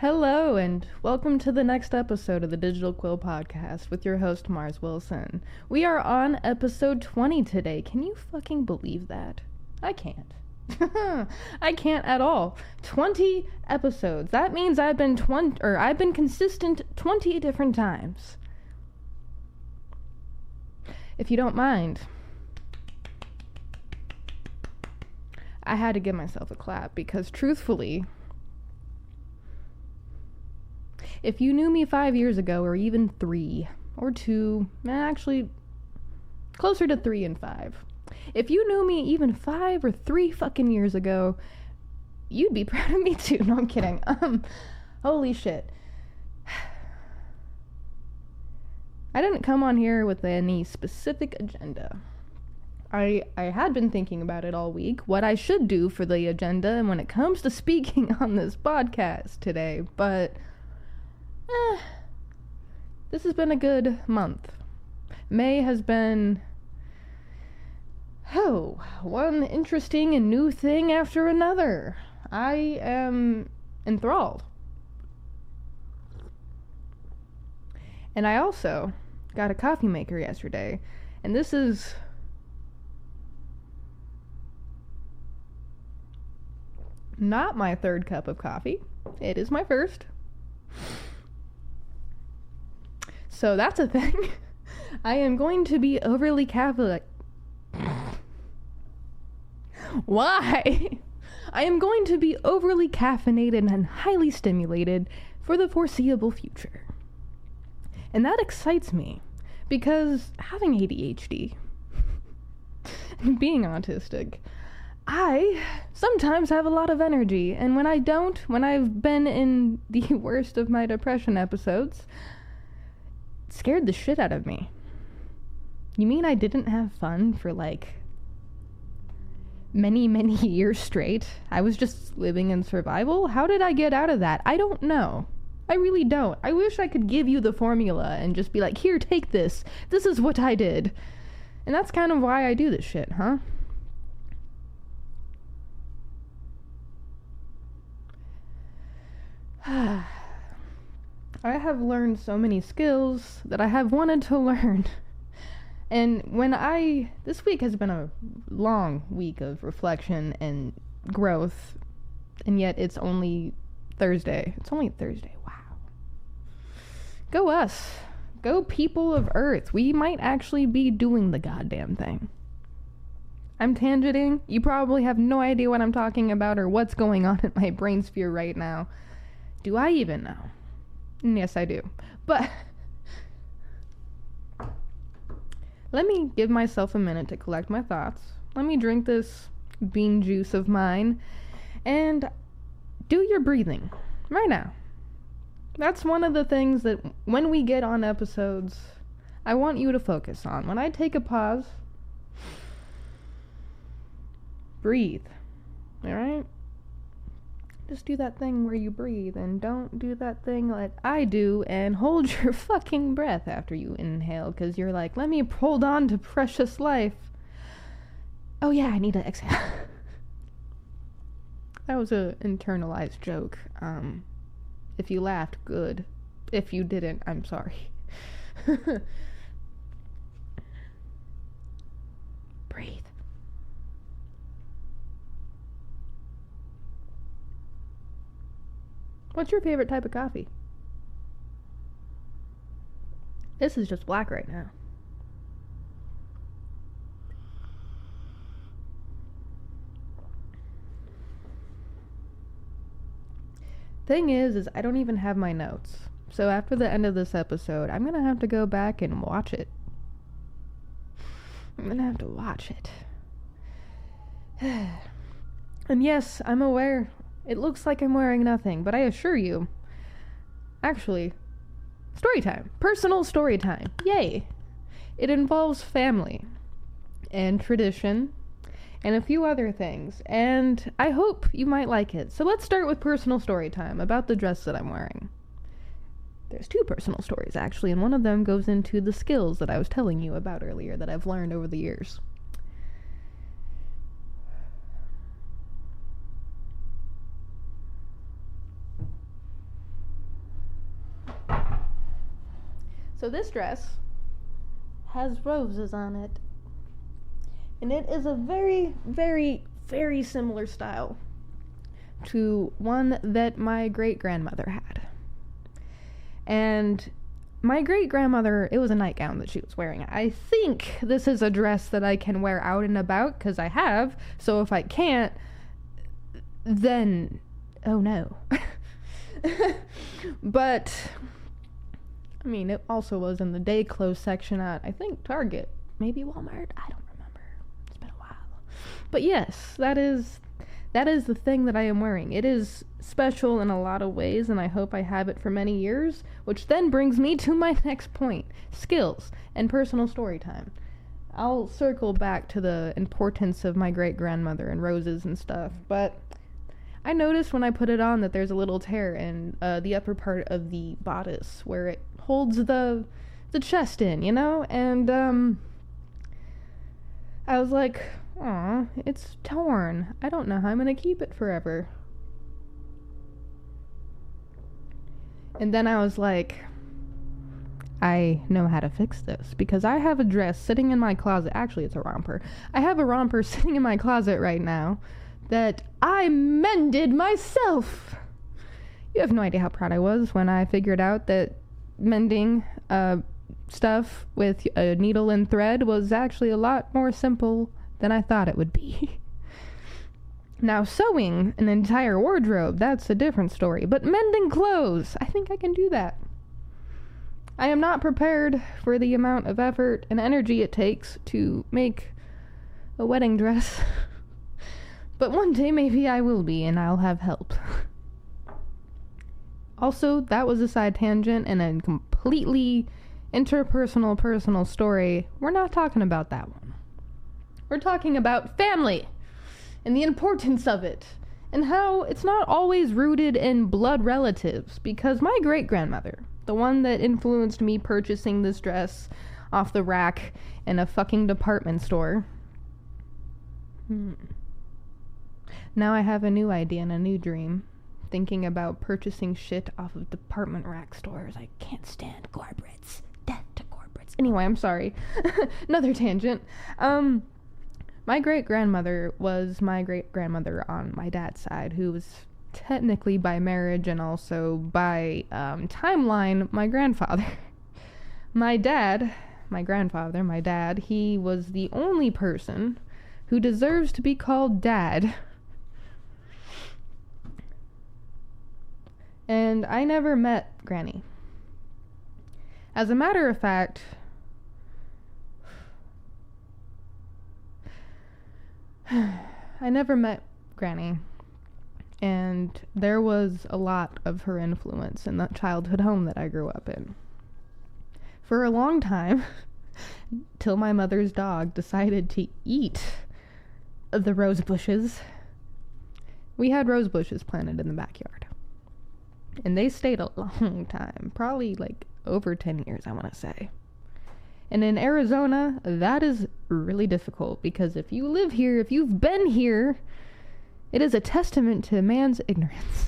Hello, and welcome to the next episode of the Digital Quill Podcast with your host, Mars Wilson. We are on episode 20 today. Can you fucking believe that? I can't. I can't at all. 20 episodes. That means I've been consistent 20 different times. If you don't mind, I had to give myself a clap because truthfully, if you knew me 5 years ago, or even 3, or 2, actually, closer to 3 and 5. If you knew me even 5 or 3 fucking years ago, you'd be proud of me too. No, I'm kidding. Holy shit. I didn't come on here with any specific agenda. I had been thinking about it all week, what I should do for the agenda and when it comes to speaking on this podcast today, but this has been a good month. May has been, one interesting and new thing after another. I am enthralled. And I also got a coffee maker yesterday, and this is not my third cup of coffee. It is my first. So that's a thing. I am going to be overly caffeinated. Why? I am going to be overly caffeinated and highly stimulated for the foreseeable future. And that excites me because having ADHD and being autistic, I sometimes have a lot of energy, and when I don't, when I've been in the worst of my depression episodes, it scared the shit out of me. You mean I didn't have fun for many years straight? I was just living in survival? How did I get out of that? I don't know. I really don't. I wish I could give you the formula and just be like, here, take this. This is what I did. And that's kind of why I do this shit, huh? I have learned so many skills that I have wanted to learn. And this week has been a long week of reflection and growth, and yet it's only Thursday. Wow. Go us. Go people of Earth. We might actually be doing the goddamn thing. I'm tangenting. You probably have no idea what I'm talking about or what's going on in my brain sphere right now. Do I even know? Yes, I do. But let me give myself a minute to collect my thoughts. Let me drink this bean juice of mine and do your breathing right now. That's one of the things that when we get on episodes, I want you to focus on. When I take a pause, breathe. All right? Just do that thing where you breathe, and don't do that thing like I do and hold your fucking breath after you inhale, because you're like, let me hold on to precious life. Oh yeah, I need to exhale. That was a internalized joke. If you laughed, good. If you didn't, I'm sorry. Breathe. What's your favorite type of coffee? This is just black right now. Thing is I don't even have my notes. So after the end of this episode, I'm gonna have to go back and watch it. I'm gonna have to watch it. And yes, I'm aware. It looks like I'm wearing nothing, but I assure you, actually, story time. Personal story time. Yay. It involves family and tradition and a few other things, and I hope you might like it. So let's start with personal story time about the dress that I'm wearing. There's 2 personal stories, actually, and one of them goes into the skills that I was telling you about earlier that I've learned over the years. So this dress has roses on it. And it is a very, very, very similar style to one that my great-grandmother had. And my great-grandmother, it was a nightgown that she was wearing. I think this is a dress that I can wear out and about, because I have. So if I can't, then, oh no. But, I mean, it also was in the day clothes section at, I think, Target. Maybe Walmart? I don't remember. It's been a while. But yes, that is the thing that I am wearing. It is special in a lot of ways, and I hope I have it for many years, which then brings me to my next point: skills and personal story time. I'll circle back to the importance of my great-grandmother and roses and stuff, but I noticed when I put it on that there's a little tear in the upper part of the bodice where it holds the chest in, you know? And I was like, aw, it's torn. I don't know how I'm gonna keep it forever. And then I was like, I know how to fix this, because I have a dress sitting in my closet. Actually, it's a romper. I have a romper sitting in my closet right now that I mended myself. You have no idea how proud I was when I figured out that mending stuff with a needle and thread was actually a lot more simple than I thought it would be. Now, sewing an entire wardrobe, that's a different story. But mending clothes, I think I can do that. I am not prepared for the amount of effort and energy it takes to make a wedding dress. But one day maybe I will be, and I'll have help. Also, that was a side tangent and a completely interpersonal, personal story. We're not talking about that one. We're talking about family and the importance of it, and how it's not always rooted in blood relatives, because my great-grandmother, the one that influenced me purchasing this dress off the rack in a fucking department store. Now I have a new idea and a new dream, thinking about purchasing shit off of department rack stores. I can't stand corporates. Death to corporates. Anyway, I'm sorry. Another tangent. My great-grandmother was my great-grandmother on my dad's side, who was technically by marriage and also by timeline my grandfather. My dad, he was the only person who deserves to be called dad. And I never met Granny. As a matter of fact, I never met Granny, and there was a lot of her influence in that childhood home that I grew up in. For a long time, till my mother's dog decided to eat the rose bushes. We had rose bushes planted in the backyard, and they stayed a long time, probably like over 10 years, I want to say. And in Arizona, that is really difficult, because if you live here, if you've been here, it is a testament to man's ignorance.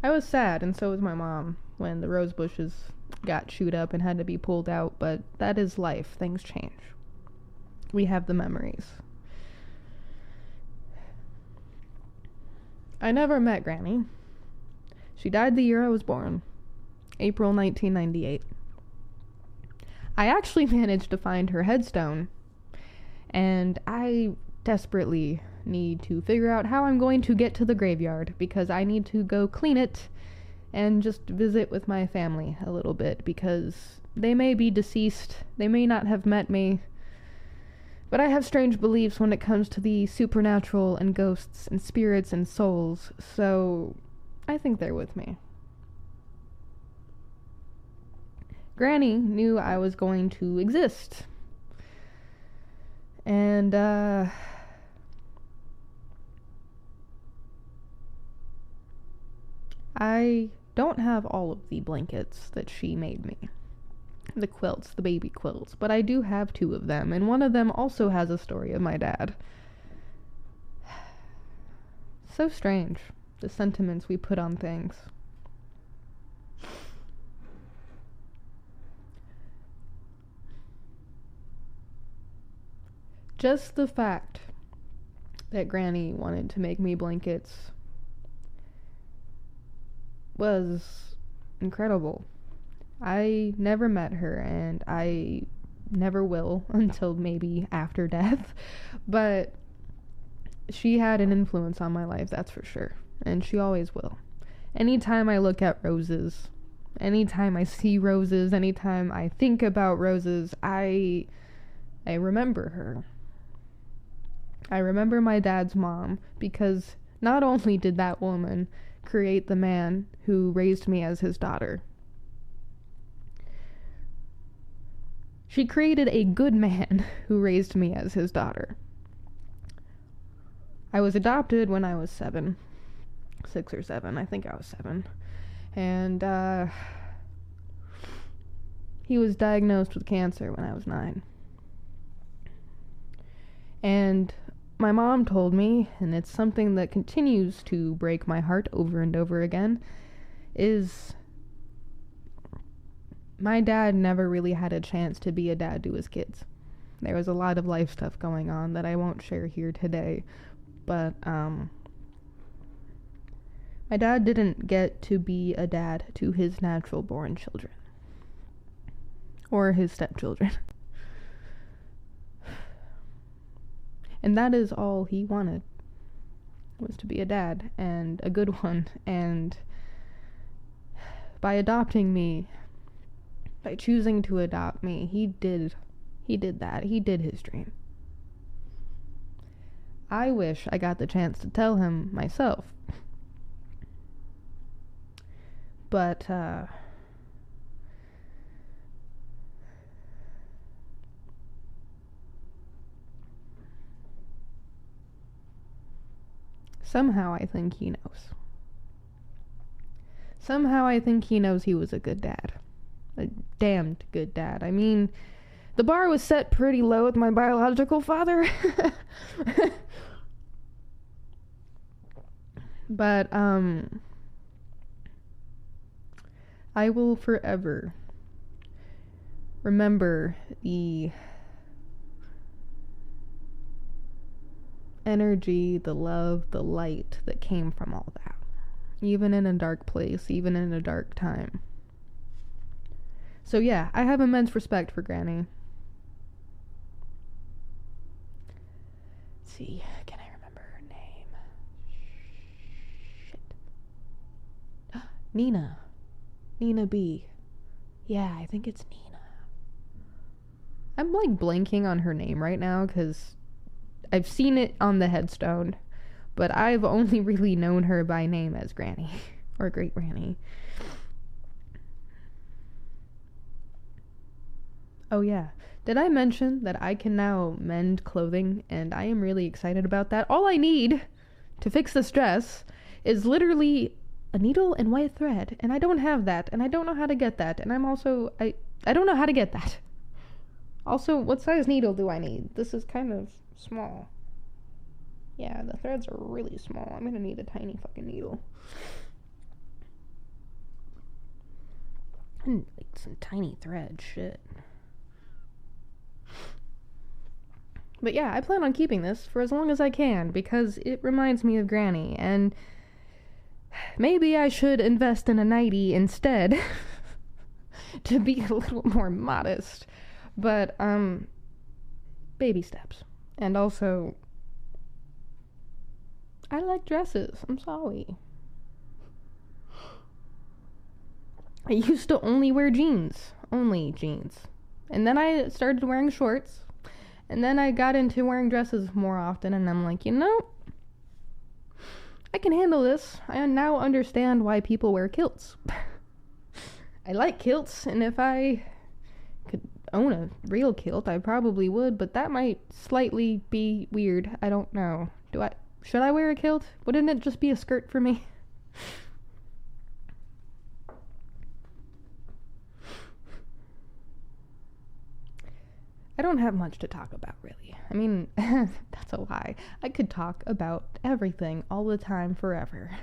I was sad, and so was my mom, when the rose bushes got chewed up and had to be pulled out, but that is life. Things change. We have the memories. I never met Granny. She died the year I was born, April 1998. I actually managed to find her headstone, and I desperately need to figure out how I'm going to get to the graveyard, because I need to go clean it and just visit with my family a little bit, because they may be deceased, they may not have met me, but I have strange beliefs when it comes to the supernatural and ghosts and spirits and souls, so I think they're with me. Granny knew I was going to exist. And, I don't have all of the blankets that she made me. The quilts, the baby quilts, but I do have 2 of them, and one of them also has a story of my dad. So strange. the sentiments we put on things. Just the fact that Granny wanted to make me blankets was incredible. I never met her, and I never will until maybe after death, but she had an influence on my life, that's for sure, and she always will. Anytime I look at roses, anytime I see roses, anytime I think about roses, I remember her. I remember my dad's mom, because not only did that woman create the man who raised me as his daughter, she created a good man who raised me as his daughter. I was adopted when I was 7. 6 or 7, I think I was 7. And he was diagnosed with cancer when I was 9. And my mom told me, and it's something that continues to break my heart over and over again, is my dad never really had a chance to be a dad to his kids. There was a lot of life stuff going on that I won't share here today, but my dad didn't get to be a dad to his natural born children. Or his stepchildren. And that is all he wanted, was to be a dad, and a good one. And by adopting me, by choosing to adopt me, he did that. He did his dream. I wish I got the chance to tell him myself. But, somehow I think he knows. Somehow I think he knows he was a good dad. A damned good dad. I mean, the bar was set pretty low with my biological father. But, I will forever remember the energy, the love, the light that came from all that. Even in a dark place, even in a dark time. So yeah, I have immense respect for Granny. Let's see, can I remember her name? Shit. Nina. Nina B. Yeah, I think it's Nina. I'm like blanking on her name right now because I've seen it on the headstone, but I've only really known her by name as Granny or Great Granny. Oh yeah, did I mention that I can now mend clothing, and I am really excited about that? All I need to fix this dress is literally a needle and white thread, and I don't have that, and I don't know how to get that, and I'm also, I don't know how to get that. Also, what size needle do I need? This is kind of small. Yeah, the threads are really small. I'm gonna need a tiny fucking needle. I need like some tiny thread, shit. But yeah, I plan on keeping this for as long as I can, because it reminds me of Granny, and maybe I should invest in a nightie instead to be a little more modest. But, baby steps. And also, I like dresses. I'm sorry. I used to only wear jeans. Only jeans. And then I started wearing shorts. And then I got into wearing dresses more often, and I'm like, you know, I can handle this. I now understand why people wear kilts. I like kilts, and if I could own a real kilt, I probably would, but that might slightly be weird. I don't know. Should I wear a kilt? Wouldn't it just be a skirt for me? I don't have much to talk about, really. I mean, that's a lie. I could talk about everything all the time forever.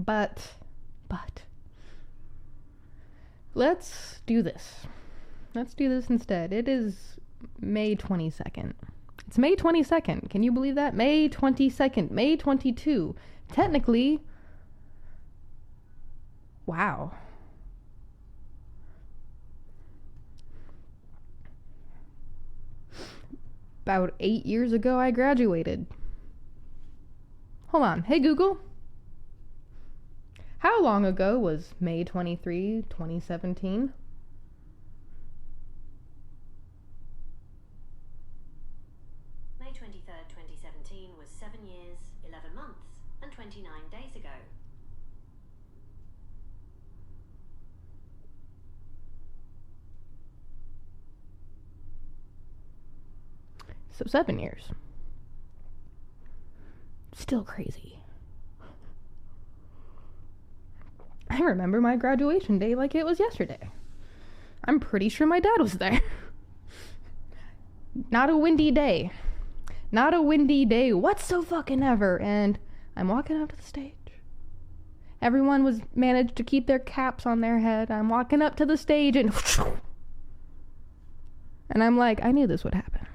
But, let's do this. Let's do this instead. It is May 22nd. It's May 22nd. Can you believe that? May 22nd. May 22. Technically, wow. About 8 years ago, I graduated. Hold on. Hey, Google. How long ago was May 23, 2017? May 23rd, 2017 was 7 years, 11 months, and 29 days ago. So 7 years. Still crazy. I remember my graduation day like it was yesterday. I'm pretty sure my dad was there. Not a windy day. Not a windy day whatsoever. And I'm walking up to the stage. Everyone was managed to keep their caps on their head. I'm walking up to the stage and I'm like, I knew this would happen.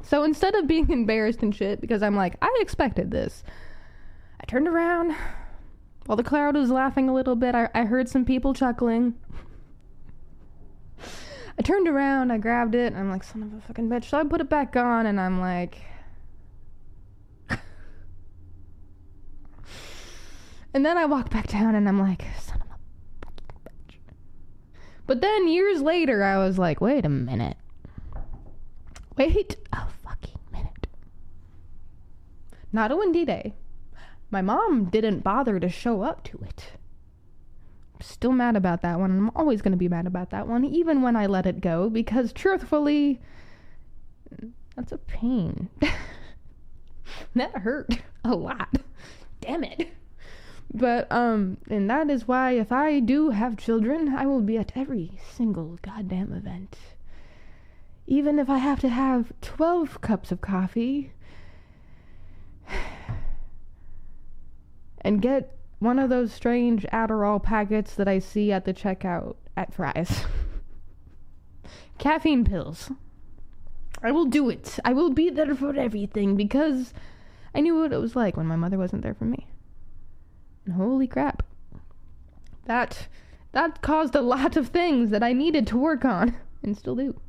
So instead of being embarrassed and shit, because I'm like, I expected this, I turned around. While the crowd was laughing a little bit, I heard some people chuckling. I turned around, I grabbed it, and I'm like, son of a fucking bitch. So I put it back on, and I'm like... And then I walk back down, and I'm like, son of a fucking bitch. But then years later, I was like, wait a minute. Wait a fucking minute. Not a windy day. My mom didn't bother to show up to it. I'm still mad about that one. I'm always going to be mad about that one, even when I let it go, because truthfully, that's a pain. That hurt a lot. Damn it. But, and that is why if I do have children, I will be at every single goddamn event. Even if I have to have 12 cups of coffee and get one of those strange Adderall packets that I see at the checkout at Fry's. Caffeine pills. I will do it. I will be there for everything because I knew what it was like when my mother wasn't there for me. And holy crap. That caused a lot of things that I needed to work on and still do.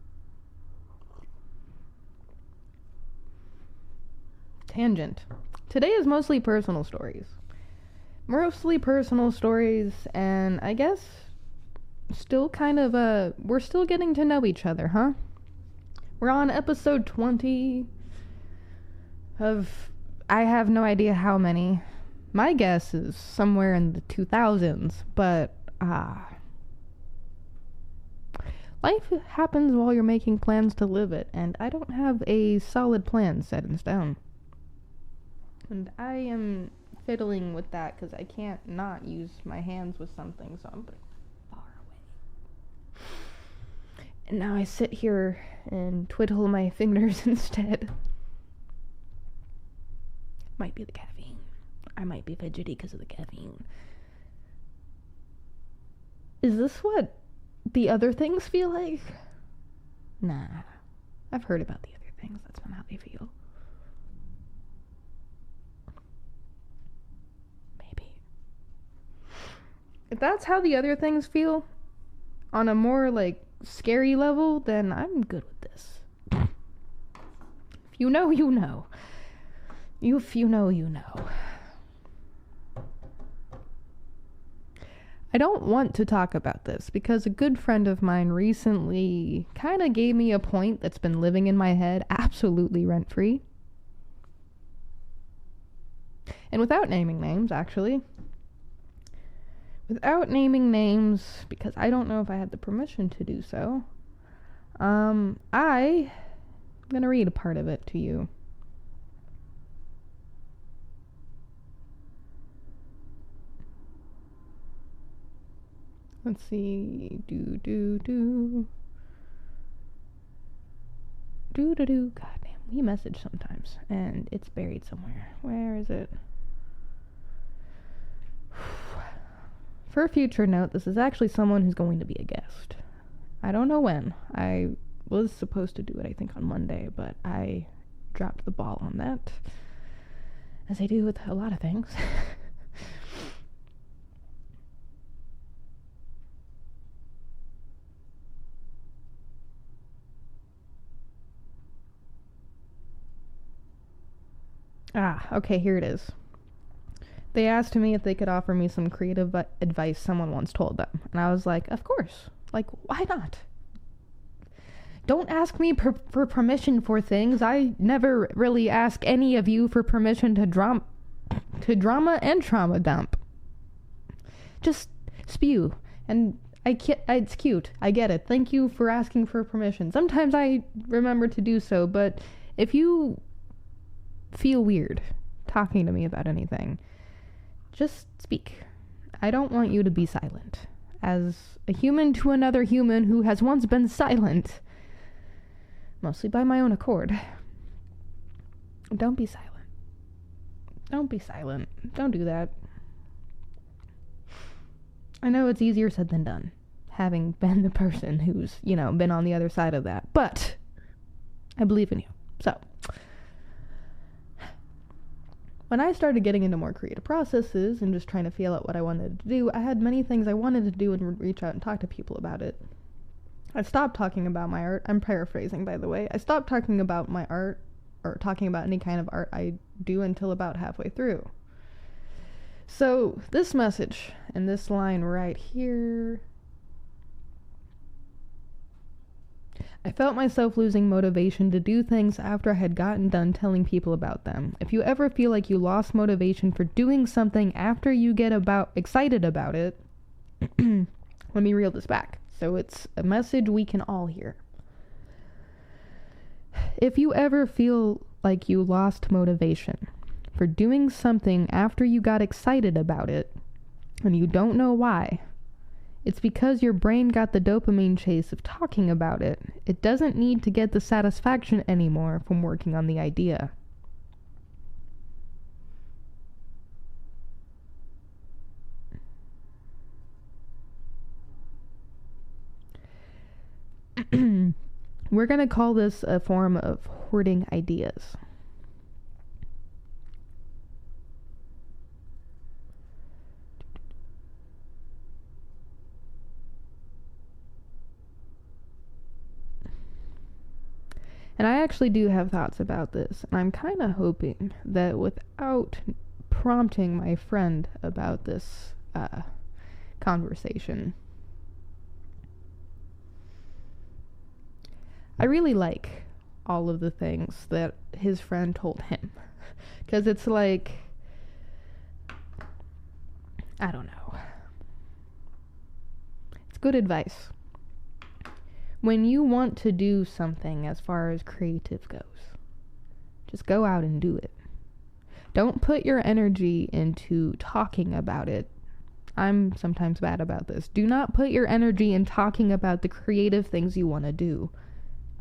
Tangent. Today is mostly personal stories. And I guess still kind of we're still getting to know each other, huh? We're on episode 20 of I have no idea how many. My guess is somewhere in the 2000s, but life happens while you're making plans to live it, and I don't have a solid plan set in stone. And I am fiddling with that because I can't not use my hands with something, so I'm putting it far away. And now I sit here and twiddle my fingers instead. Might be the caffeine. I might be fidgety because of the caffeine. Is this what the other things feel like? Nah. I've heard about the other things. That's not how they feel. If that's how the other things feel, on a more, scary level, then I'm good with this. If you know, you know. If you know, you know. I don't want to talk about this because a good friend of mine recently kind of gave me a point that's been living in my head absolutely rent-free. And without naming names, actually. Without naming names, because I don't know if I had the permission to do so, I'm going to read a part of it to you. Let's see. Goddamn, we message sometimes, and it's buried somewhere. Where is it? For a future note, this is actually someone who's going to be a guest. I don't know when. I was supposed to do it, I think, on Monday, but I dropped the ball on that, as I do with a lot of things. Okay, here it is. They asked me if they could offer me some creative advice someone once told them. And I was like, of course. Like, why not? Don't ask me for permission for things. I never really ask any of you for permission to drama and trauma dump. Just spew. And it's cute. I get it. Thank you for asking for permission. Sometimes I remember to do so, but if you feel weird talking to me about anything, just speak. I don't want you to be silent. As a human to another human who has once been silent, mostly by my own accord, don't be silent. Don't be silent. Don't do that. I know it's easier said than done, having been the person who's, been on the other side of that, but I believe in you. So, when I started getting into more creative processes and just trying to feel out what I wanted to do, I had many things I wanted to do and would reach out and talk to people about it. I stopped talking about my art. I'm paraphrasing, by the way. I stopped talking about my art, or talking about any kind of art I do, until about halfway through. So, this message and this line right here, I felt myself losing motivation to do things after I had gotten done telling people about them. If you ever feel like you lost motivation for doing something after you get excited about it, let me reel this back. So it's a message we can all hear. If you ever feel like you lost motivation for doing something after you got excited about it, and you don't know why, it's because your brain got the dopamine chase of talking about it. It doesn't need to get the satisfaction anymore from working on the idea. We're going to call this a form of hoarding ideas. And I actually do have thoughts about this, and I'm kind of hoping that without prompting my friend about this conversation, I really like all of the things that his friend told him. Because it's like, I don't know. It's good advice. When you want to do something as far as creative goes, just go out and do it. Don't put your energy into talking about it. I'm sometimes bad about this. Do not put your energy in talking about the creative things you want to do.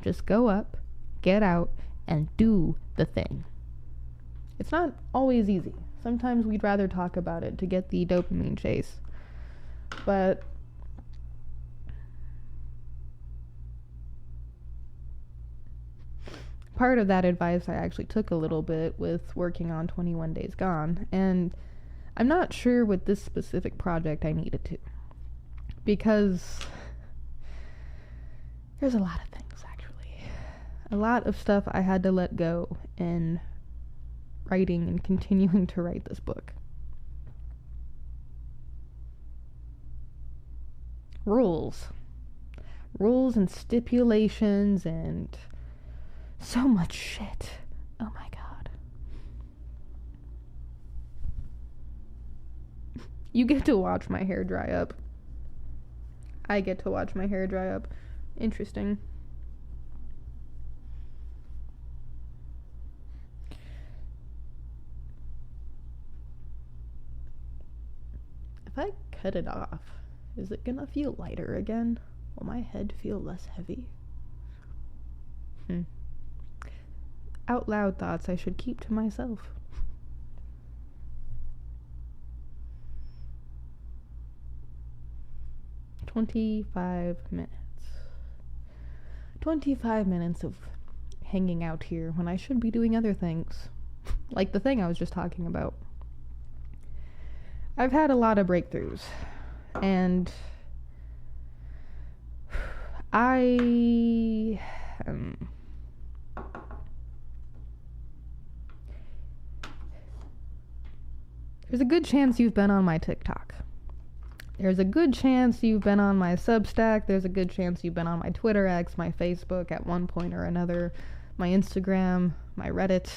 Just go up, get out, and do the thing. It's not always easy. Sometimes we'd rather talk about it to get the dopamine chase. But part of that advice I actually took a little bit with working on 21 Days Gone, and I'm not sure with this specific project I needed to, because there's a lot of things, actually. A lot of stuff I had to let go in writing and continuing to write this book. Rules and stipulations and so much shit. Oh my god. You get to watch my hair dry up. I get to watch my hair dry up. Interesting. If I cut it off, is it gonna feel lighter again? Will my head feel less heavy? Out loud thoughts I should keep to myself. 25 minutes. 25 minutes of hanging out here when I should be doing other things. Like the thing I was just talking about. I've had a lot of breakthroughs. And there's a good chance you've been on my TikTok. There's a good chance you've been on my Substack. There's a good chance you've been on my Twitter X, my Facebook at one point or another, my Instagram, my Reddit.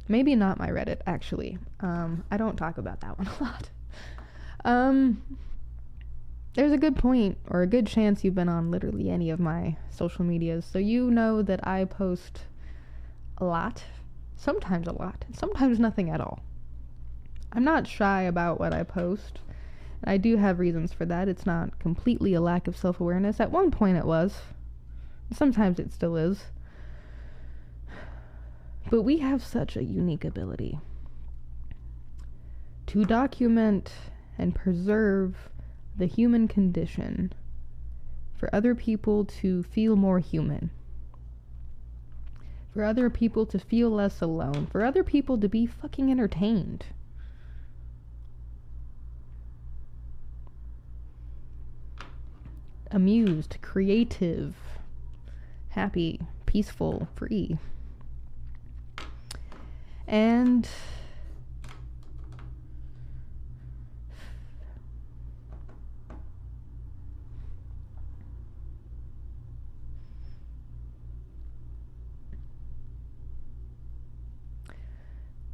Maybe not my Reddit, actually. I don't talk about that one a lot. There's a good point or a good chance you've been on literally any of my social medias, so you know that I post a lot, sometimes nothing at all. I'm not shy about what I post, and I do have reasons for that. It's not completely a lack of self-awareness. At one point it was. Sometimes it still is. But we have such a unique ability to document and preserve the human condition for other people to feel more human, for other people to feel less alone, for other people to be fucking entertained. Amused, creative, happy, peaceful, free. And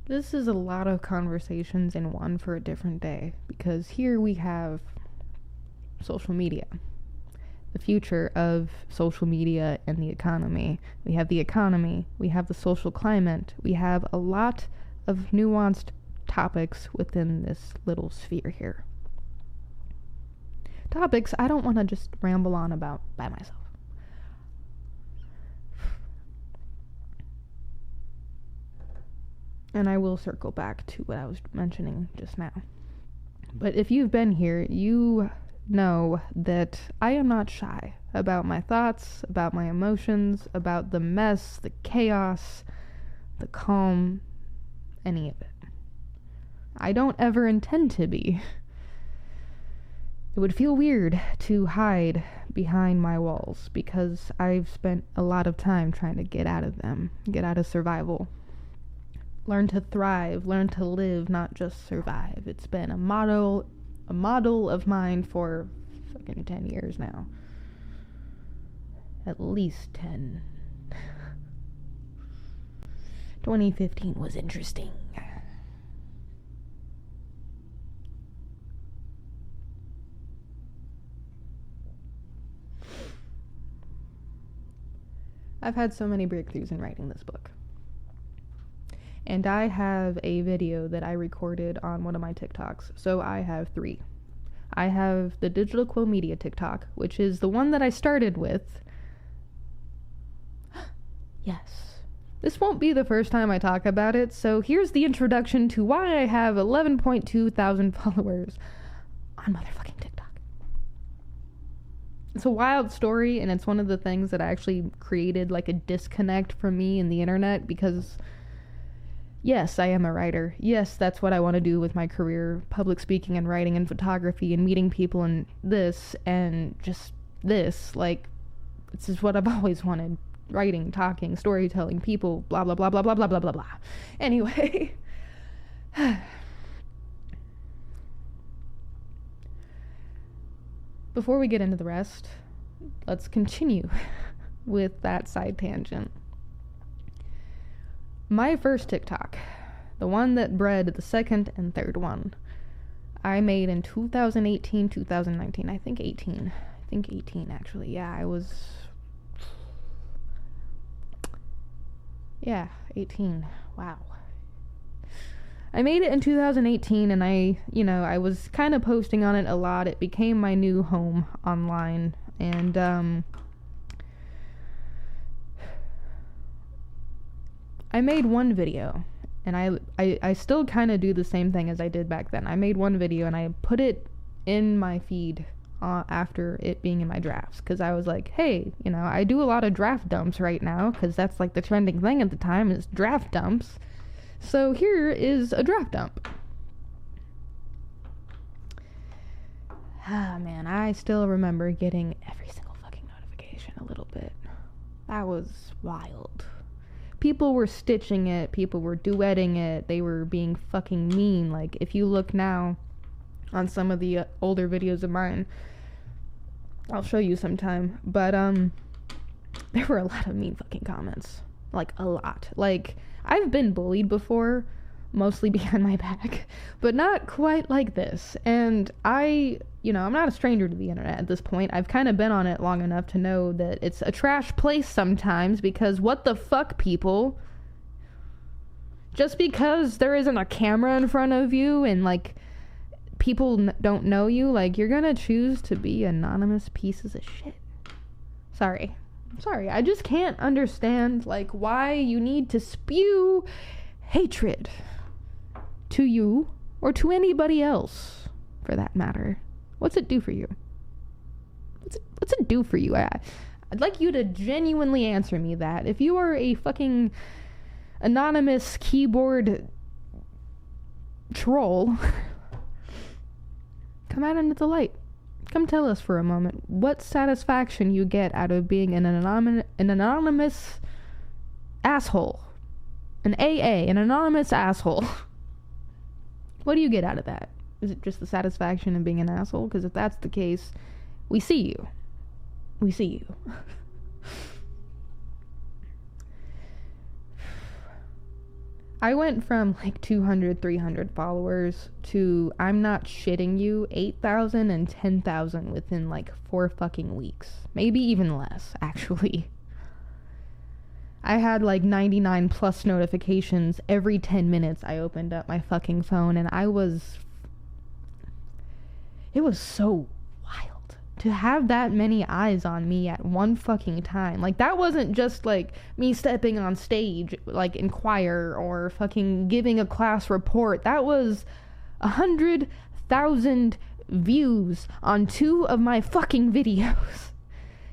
this is a lot of conversations in one for a different day, because here we have social media, the future of social media and the economy. We have the economy, we have the social climate, we have a lot of nuanced topics within this little sphere here. Topics I don't want to just ramble on about by myself. And I will circle back to what I was mentioning just now. But if you've been here, you know that I am not shy about my thoughts, about my emotions, about the mess, the chaos, the calm, any of it. I don't ever intend to be. It would feel weird to hide behind my walls, because I've spent a lot of time trying to get out of them, get out of survival. Learn to thrive, learn to live, not just survive. It's been a model of mine for fucking 10 years now. At least 10. 2015 was interesting. I've had so many breakthroughs in writing this book. And I have a video that I recorded on one of my TikToks. So I have 3. I have the Digital Quill Media TikTok, which is the one that I started with. Yes. This won't be the first time I talk about it, so here's the introduction to why I have 11.2 thousand followers on motherfucking TikTok. It's a wild story, and it's one of the things that actually created like a disconnect from me and the internet, because yes, I am a writer. Yes, that's what I want to do with my career. Public speaking and writing and photography and meeting people and this and just this. Like, this is what I've always wanted. Writing, talking, storytelling, people, blah, blah, blah, blah, blah, blah, blah, blah, blah. Anyway. Before we get into the rest, let's continue with that side tangent. My first TikTok, the one that bred the second and third one, I made in 2018, 2019. I think 18 actually. Yeah, I was... Yeah, 18. Wow. I made it in 2018, and I was kind of posting on it a lot. It became my new home online, and, I made one video, and I still kind of do the same thing as I did back then. I made one video, and I put it in my feed after it being in my drafts, because I was like, hey, you know, I do a lot of draft dumps right now, because that's like the trending thing at the time is draft dumps. So here is a draft dump. Ah, man, I still remember getting every single fucking notification a little bit. That was wild. People were stitching it, people were duetting it, they were being fucking mean. Like, if you look now on some of the older videos of mine, I'll show you sometime, but there were a lot of mean fucking comments. Like, a lot. Like, I've been bullied before, mostly behind my back, but not quite like this. And I'm not a stranger to the internet at this point. I've kind of been on it long enough to know that it's a trash place sometimes, because what the fuck, people? Just because there isn't a camera in front of you and, like, people don't know you, like, you're gonna choose to be anonymous pieces of shit. Sorry, I just can't understand, like, why you need to spew hatred to you or to anybody else, for that matter. What's it do for you? What's it do for you? I'd like you to genuinely answer me that. If you are a fucking anonymous keyboard troll, come out into the light. Come tell us for a moment what satisfaction you get out of being an anonymous asshole. An anonymous asshole. What do you get out of that? Is it just the satisfaction of being an asshole? Because if that's the case, we see you. We see you. I went from like 200, 300 followers to, I'm not shitting you, 8,000 and 10,000 within like 4 fucking weeks. Maybe even less, actually. I had like 99 plus notifications every 10 minutes I opened up my fucking phone, and it was so wild to have that many eyes on me at one fucking time. Like, that wasn't just like me stepping on stage like in choir or fucking giving a class report. That was 100,000 views on 2 of my fucking videos.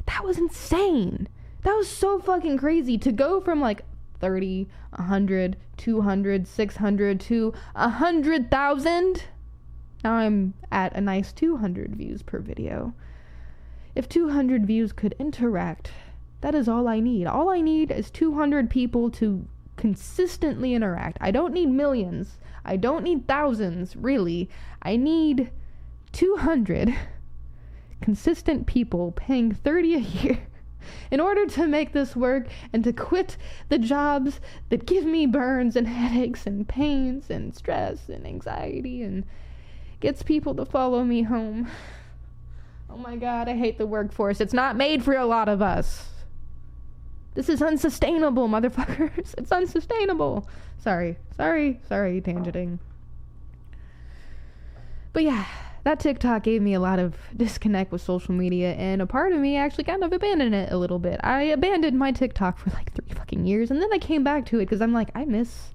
That was insane. That was so fucking crazy to go from like 30, 100, 200, 600 to 100,000. Now I'm at a nice 200 views per video. If 200 views could interact, that is all I need. All I need is 200 people to consistently interact. I don't need millions. I don't need thousands, really. I need 200 consistent people paying $30 a year in order to make this work and to quit the jobs that give me burns and headaches and pains and stress and anxiety and gets people to follow me home. Oh my god, I hate the workforce. It's not made for a lot of us. This is unsustainable, motherfuckers. It's unsustainable. Sorry, tangenting. But yeah, that TikTok gave me a lot of disconnect with social media, and a part of me actually kind of abandoned it a little bit. I abandoned my TikTok for like 3 fucking years, and then I came back to it because I'm like, I miss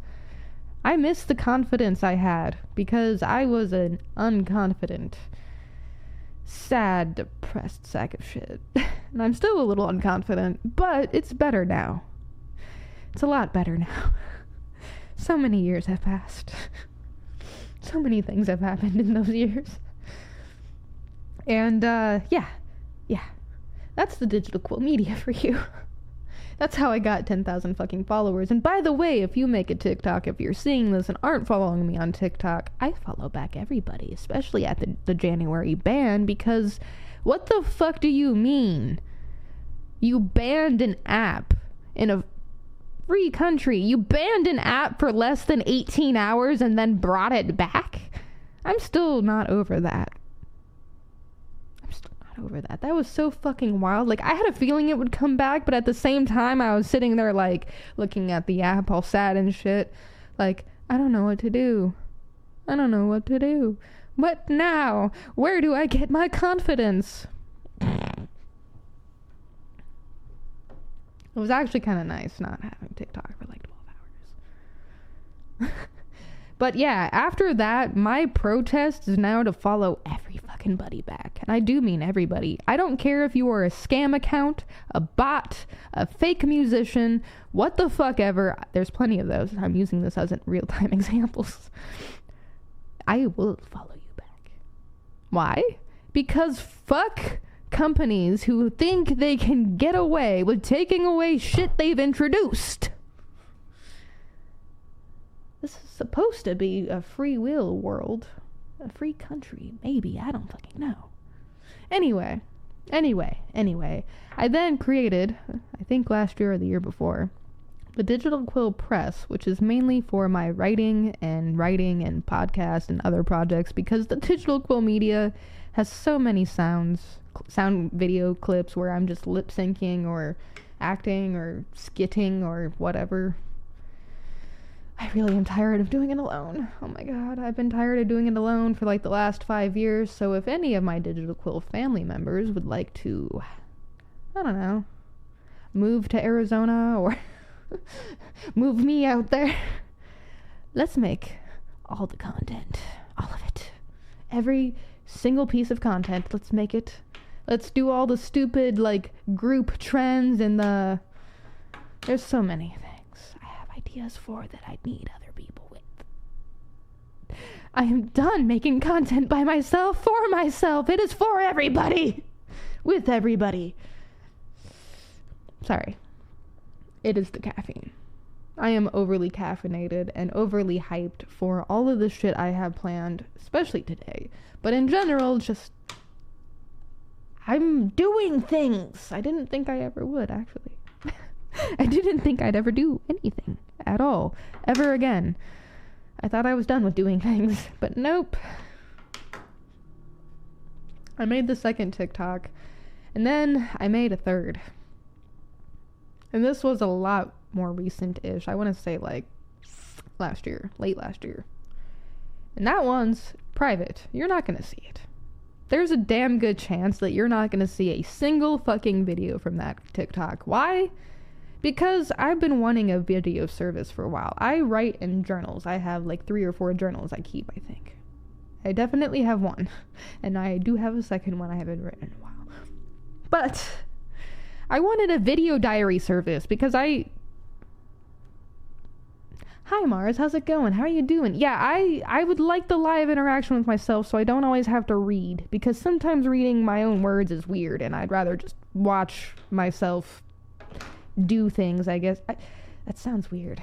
the confidence I had, because I was an unconfident, sad, depressed sack of shit. And I'm still a little unconfident, but it's better now. It's a lot better now. So many years have passed. So many things have happened in those years. And, yeah. That's the digital quill media for you. That's how I got 10,000 fucking followers. And by the way, if you make a TikTok, if you're seeing this and aren't following me on TikTok, I follow back everybody, especially at the January ban, because what the fuck do you mean? You banned an app in a free country. You banned an app for less than 18 hours and then brought it back? I'm still not over that. That was so fucking wild. Like, I had a feeling it would come back, but at the same time, I was sitting there, like, looking at the app all sad and shit. Like, I don't know what to do. What now? Where do I get my confidence? It was actually kind of nice not having TikTok for like 12 hours. But yeah, after that, my protest is now to follow every fucking fucking buddy back. And I do mean everybody. I don't care if you are a scam account, a bot, a fake musician, what the fuck ever. There's plenty of those. I'm using this as real-time examples. I will follow you back. Why? Because fuck companies who think they can get away with taking away shit they've introduced. This is supposed to be a free will world. A free country. Maybe. I don't fucking know. Anyway. I then created, I think last year or the year before, the Digital Quill Press, which is mainly for my writing and podcast and other projects, because the Digital Quill Media has so many sound video clips where I'm just lip syncing or acting or skitting or whatever. I really am tired of doing it alone. Oh my god, I've been tired of doing it alone for like the last 5 years, so if any of my Digital Quill family members would like to, I don't know, move to Arizona or move me out there, let's make all the content, all of it, every single piece of content, let's do all the stupid like group trends and there's so many things I have ideas for that I need other people with. I am done making content by myself, for myself. It is for everybody, with everybody. Sorry. It is the caffeine. I am overly caffeinated and overly hyped for all of the shit I have planned, especially today. But in general, just, I'm doing things. I didn't think I ever would, actually. I didn't think I'd ever do anything at all, ever again. I thought I was done with doing things, but nope. I made the second TikTok, and then I made a third. And this was a lot more recent-ish. I want to say like late last year. And that one's private. You're not going to see it. There's a damn good chance that you're not going to see a single fucking video from that TikTok. Why? Because I've been wanting a video service for a while. I write in journals. I have like 3 or 4 journals I keep, I think. I definitely have one. And I do have a second one I haven't written in a while. But I wanted a video diary service because Hi Mars, how's it going? How are you doing? Yeah, I would like the live interaction with myself so I don't always have to read, because sometimes reading my own words is weird and I'd rather just watch myself do things, I guess. That sounds weird.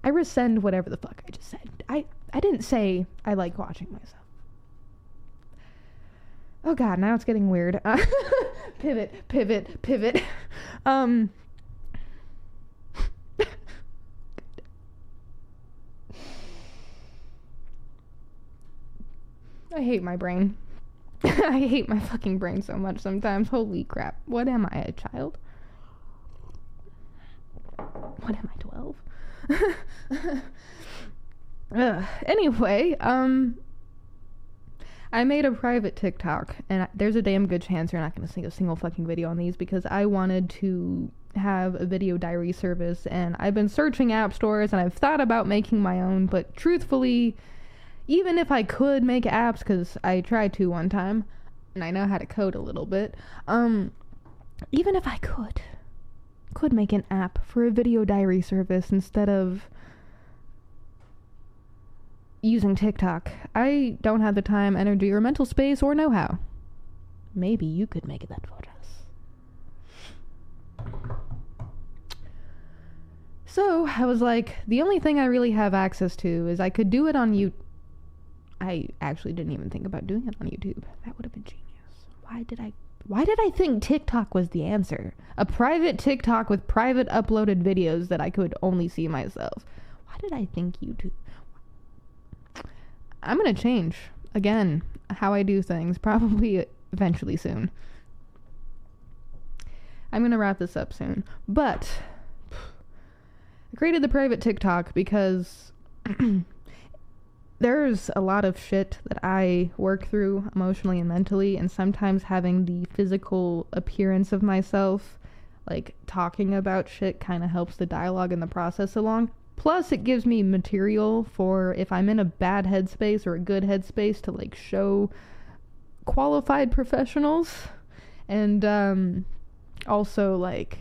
I rescind whatever the fuck I just said. I didn't say I like watching myself. Oh god, now it's getting weird. Pivot. I hate my brain. I hate my fucking brain so much sometimes. Holy crap. What am I, a child? What am I, 12? Anyway, I made a private TikTok, and there's a damn good chance you're not going to see a single fucking video on these, because I wanted to have a video diary service, and I've been searching app stores, and I've thought about making my own, but truthfully, even if I could make apps, because I tried to one time, and I know how to code a little bit, even if I could make an app for a video diary service instead of using TikTok, I don't have the time, energy, or mental space, or know-how. Maybe you could make that for us. So, I was like, the only thing I really have access to is I could do it on YouTube. I actually didn't even think about doing it on YouTube. That would have been genius. Why did I think TikTok was the answer? A private TikTok with private uploaded videos that I could only see myself. Why did I think YouTube? I'm gonna change, again, how I do things, probably eventually soon. I'm gonna wrap this up soon. But I created the private TikTok because there's a lot of shit that I work through emotionally and mentally, and sometimes having the physical appearance of myself, like talking about shit, kind of helps the dialogue and the process along. Plus, it gives me material for if I'm in a bad headspace or a good headspace to like show qualified professionals, and also like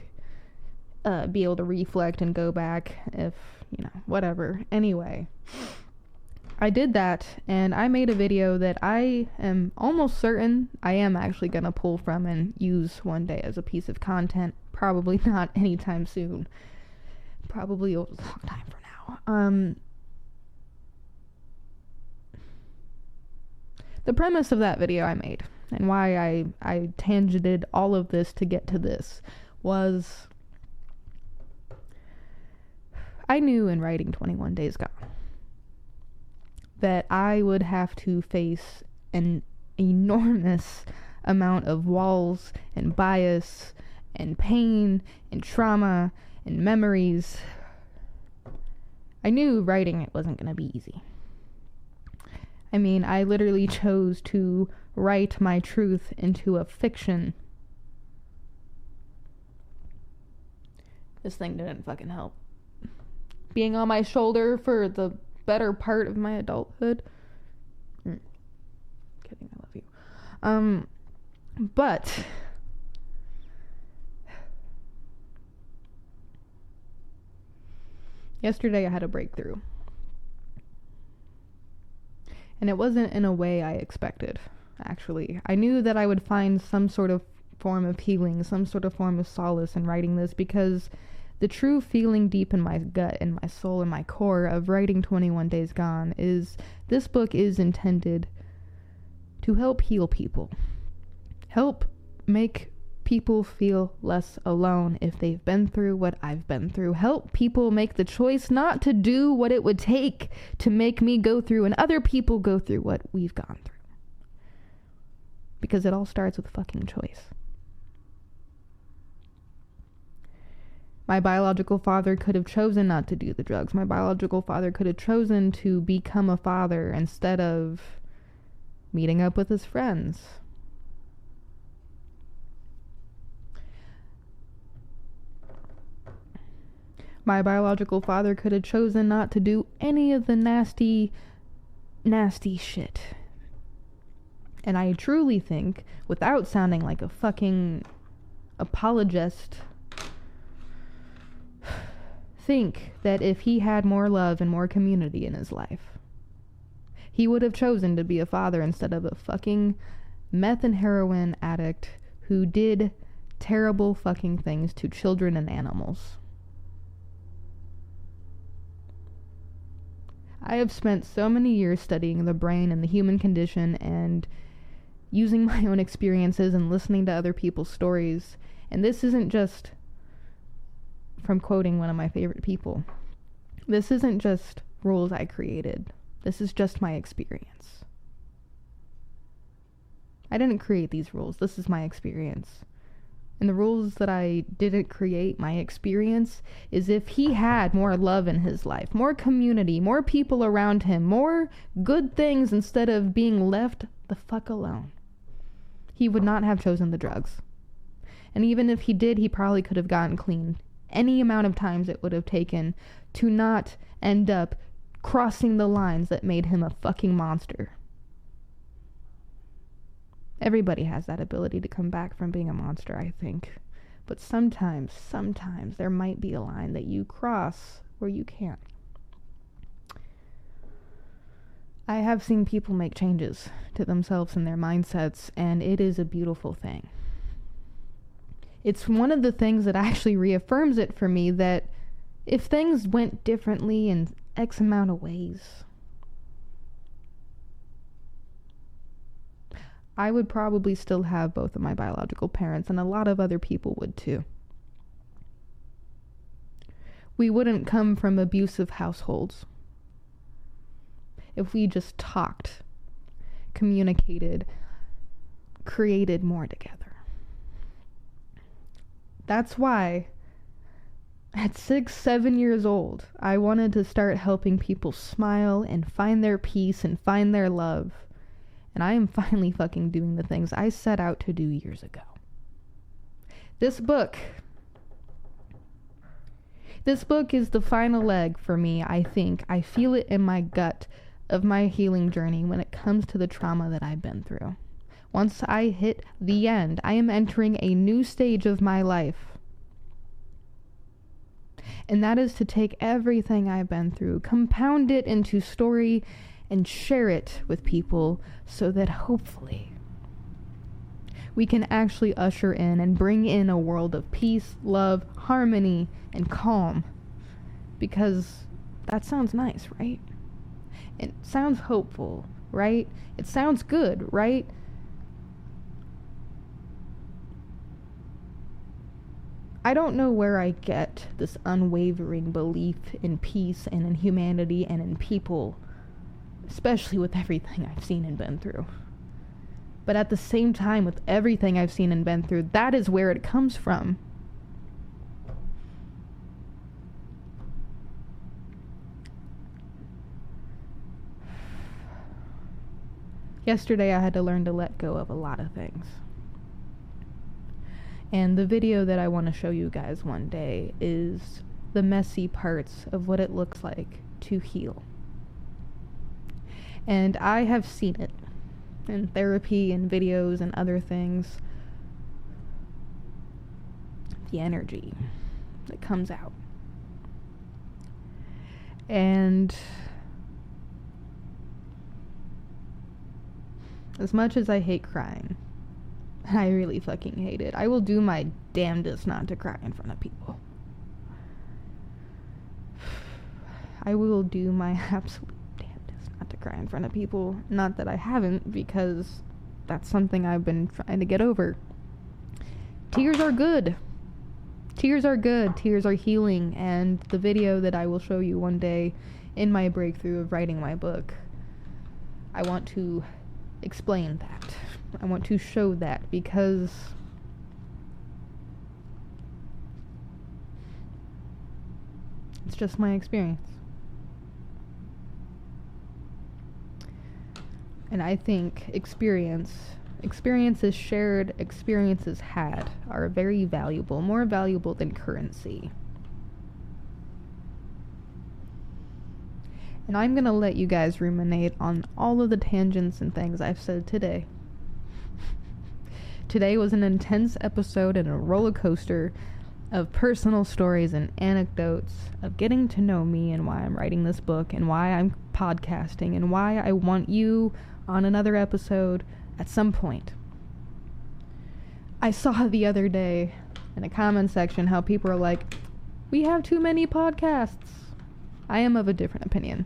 be able to reflect and go back if, you know, whatever. Anyway, I did that, and I made a video that I am almost certain I am actually gonna pull from and use one day as a piece of content. Probably not anytime soon. Probably a long time from now. The premise of that video I made, and why I tangented all of this to get to this, was I knew in writing 21 Days Gone that I would have to face an enormous amount of walls and bias and pain and trauma and memories. I knew writing it wasn't going to be easy. I mean, I literally chose to write my truth into a fiction. This thing didn't fucking help. Being on my shoulder for the better part of my adulthood. Kidding, I love you. But yesterday I had a breakthrough. And it wasn't in a way I expected, actually. I knew that I would find some sort of form of healing, some sort of form of solace in writing this, because the true feeling deep in my gut and my soul and my core of writing 21 Days Gone is this book is intended to help heal people. Help make people feel less alone if they've been through what I've been through. Help people make the choice not to do what it would take to make me go through and other people go through what we've gone through. Because it all starts with fucking choice. My biological father could have chosen not to do the drugs. My biological father could have chosen to become a father instead of meeting up with his friends. My biological father could have chosen not to do any of the nasty shit. And I truly think, without sounding like a fucking apologist, think that if he had more love and more community in his life, he would have chosen to be a father instead of a fucking meth and heroin addict who did terrible fucking things to children and animals. I have spent so many years studying the brain and the human condition and using my own experiences and listening to other people's stories. And this isn't just from quoting one of my favorite people. This isn't just rules I created. This is just my experience. I didn't create these rules. This is my experience. And the rules that I didn't create, my experience, is if he had more love in his life, more community, more people around him, more good things instead of being left the fuck alone, he would not have chosen the drugs. And even if he did, he probably could have gotten clean any amount of times it would have taken to not end up crossing the lines that made him a fucking monster. Everybody has that ability to come back from being a monster, I think. But sometimes there might be a line that you cross where you can't. I have seen people make changes to themselves and their mindsets, and it is a beautiful thing. It's one of the things that actually reaffirms it for me that if things went differently in X amount of ways, I would probably still have both of my biological parents, and a lot of other people would too. We wouldn't come from abusive households if we just talked, communicated, created more together. That's why at 6-7 years old, I wanted to start helping people smile and find their peace and find their love. And I am finally fucking doing the things I set out to do years ago. This book is the final leg for me, I think. I feel it in my gut of my healing journey when it comes to the trauma that I've been through. Once I hit the end, I am entering a new stage of my life. And that is to take everything I've been through, compound it into story, and share it with people so that hopefully we can actually usher in and bring in a world of peace, love, harmony, and calm. Because that sounds nice, right? It sounds hopeful, right? It sounds good, right? I don't know where I get this unwavering belief in peace and in humanity and in people, especially with everything I've seen and been through. But at the same time, with everything I've seen and been through, that is where it comes from. Yesterday I had to learn to let go of a lot of things. And the video that I want to show you guys one day is the messy parts of what it looks like to heal. And I have seen it in therapy and videos and other things. The energy that comes out. And as much as I hate crying, I really fucking hate it, I will do my damnedest not to cry in front of people. I will do my absolute damnedest not to cry in front of people. Not that I haven't, because that's something I've been trying to get over. Tears are good. Tears are good. Tears are healing. And the video that I will show you one day in my breakthrough of writing my book, I want to explain that. I want to show that, because it's just my experience. And I think experiences shared, experiences had, are very valuable, more valuable than currency. And I'm gonna let you guys ruminate on all of the tangents and things I've said today. Today was an intense episode and a roller coaster of personal stories and anecdotes of getting to know me and why I'm writing this book and why I'm podcasting and why I want you on another episode at some point. I saw the other day in a comment section how people are like, we have too many podcasts. I am of a different opinion.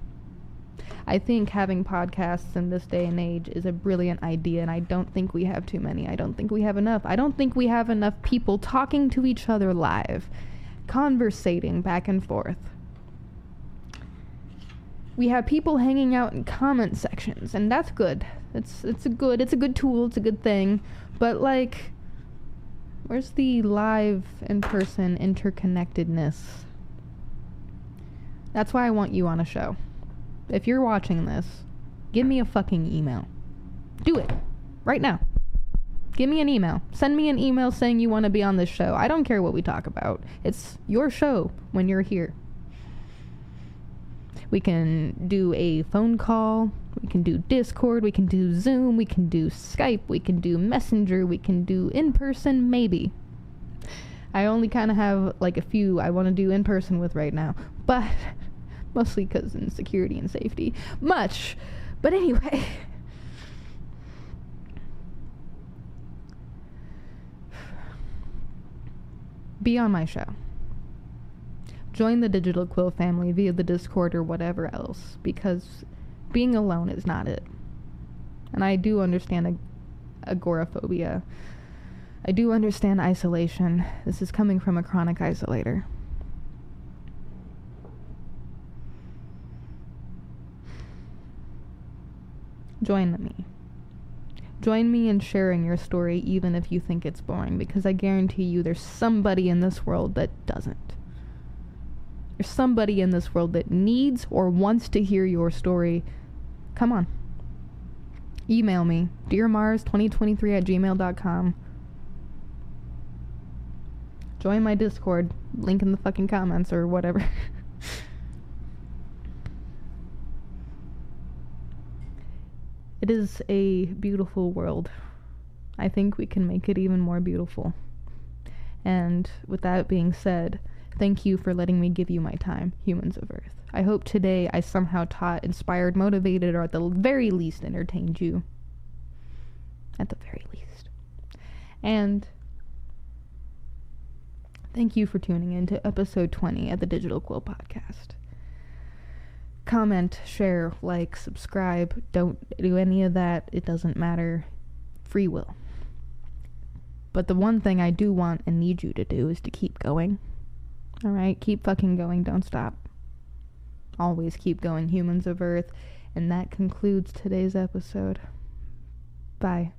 I think having podcasts in this day and age is a brilliant idea, and I don't think we have too many. I don't think we have enough. I don't think we have enough people talking to each other live, conversating back and forth. We have people hanging out in comment sections, and that's good. It's a good tool, it's a good thing. But like, where's the live in-person interconnectedness? That's why I want you on a show. If you're watching this, give me a fucking email. Do it. Right now. Give me an email. Send me an email saying you want to be on this show. I don't care what we talk about. It's your show when you're here. We can do a phone call. We can do Discord. We can do Zoom. We can do Skype. We can do Messenger. We can do in-person, maybe. I only kind of have like a few I want to do in-person with right now. But mostly because in security and safety. But anyway. Be on my show. Join the Digital Quill family via the Discord or whatever else, because being alone is not it. And I do understand agoraphobia. I do understand isolation. This is coming from a chronic isolator. Join me. Join me in sharing your story, even if you think it's boring, because I guarantee you there's somebody in this world that doesn't. There's somebody in this world that needs or wants to hear your story. Come on. Email me, dearmars2023@gmail.com. Join my Discord, link in the fucking comments or whatever. It is a beautiful world I think we can make it even more beautiful. And with that being said, thank you for letting me give you my time, humans of Earth. I hope today I somehow taught, inspired, motivated, or at the very least entertained you. At the very least. And thank you for tuning in to episode 20 of the Digital Quill Podcast. Comment, share, like, subscribe. Don't do any of that. It doesn't matter. Free will. But the one thing I do want and need you to do is to keep going. Alright? Keep fucking going. Don't stop. Always keep going, humans of Earth. And that concludes today's episode. Bye.